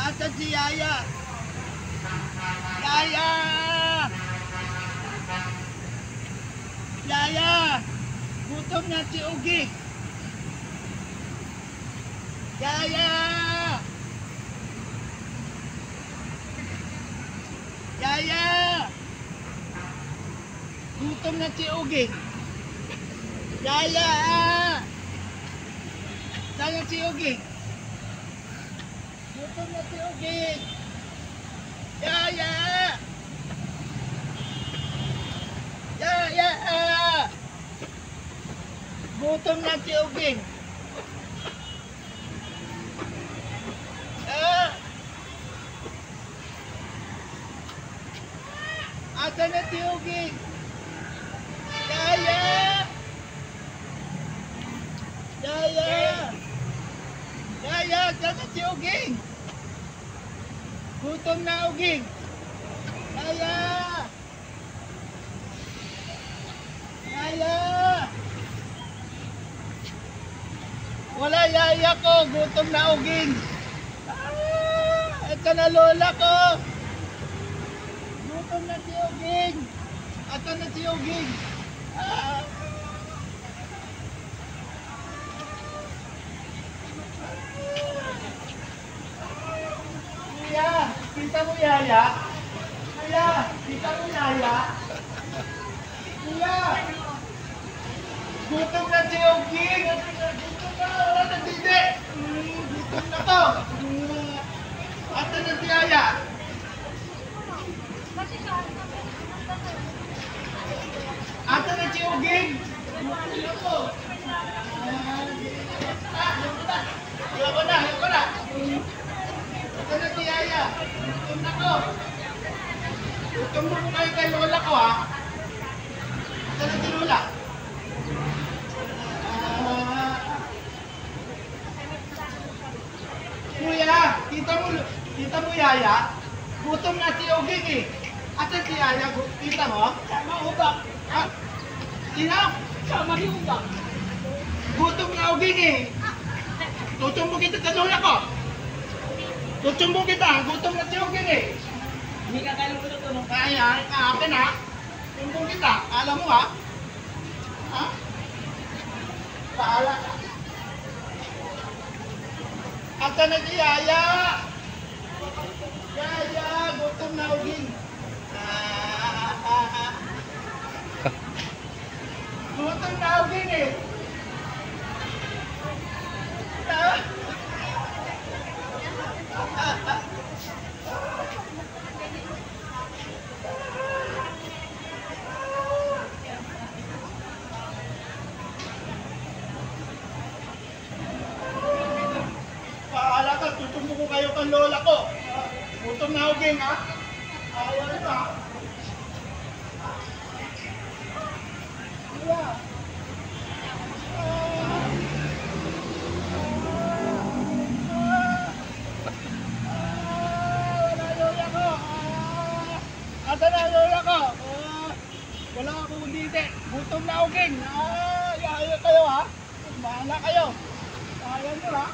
Asan si Yaya? Yaya! Yaya! Gutom na si Ugi! Yaya! Yaya! Gutom na si Ugi! Yaya! Sana si Ugi! Gutom na si Ugi! Yaya! Yaya! Gutom na si Ugi! Asan na si Ugi? Yaya! Yaya! Yaya! Asan na si Ugi? Gutom na Ugi! Yaya! Yaya! Wala yaya ko! Gutom na Ugi! Ito na lola ko! Gutom na si Uging! Ato na si Uging! Kuya! Kita mo yaya? Kuya! Kita mo yaya? Kuya! Gutom na si Uging! Gutom na! Wala na hindi! Gutom na to! Ato na si yaya? Ato na si Uging! Ayoko na! Ato na si Yaya! Gutom na ko! Gutom mo kayo kay lola ko ha! Ato na si lola! Kuya! Kita mo Yaya? Gutom na si Uging eh! Asan si Yaya? Kita mo? Sama ubak! Ha? Sino? Sama ni ubak! Gutom na Uging eh! Tutumbo kita sa lola ko! Tutumbo kita! Gutom na si Uging eh! Hindi ka kailang ko tutulong. Kaya, akin ha! Tumbong kita! Alam mo ha? Ha? Paala ka! Asan na si Yaya? Yaya! Gutom na Uging! Gutom na Uging eh! Paala ka, tutumbo ko kayo kang lola ko. Gutom na Uging ha? Ayaw nyo ha? Kuya! Asan na lola ko? Wala akong dito. Gutom na Uging. Ayaw kayo ha? Bahala kayo. Ayaw nyo ha?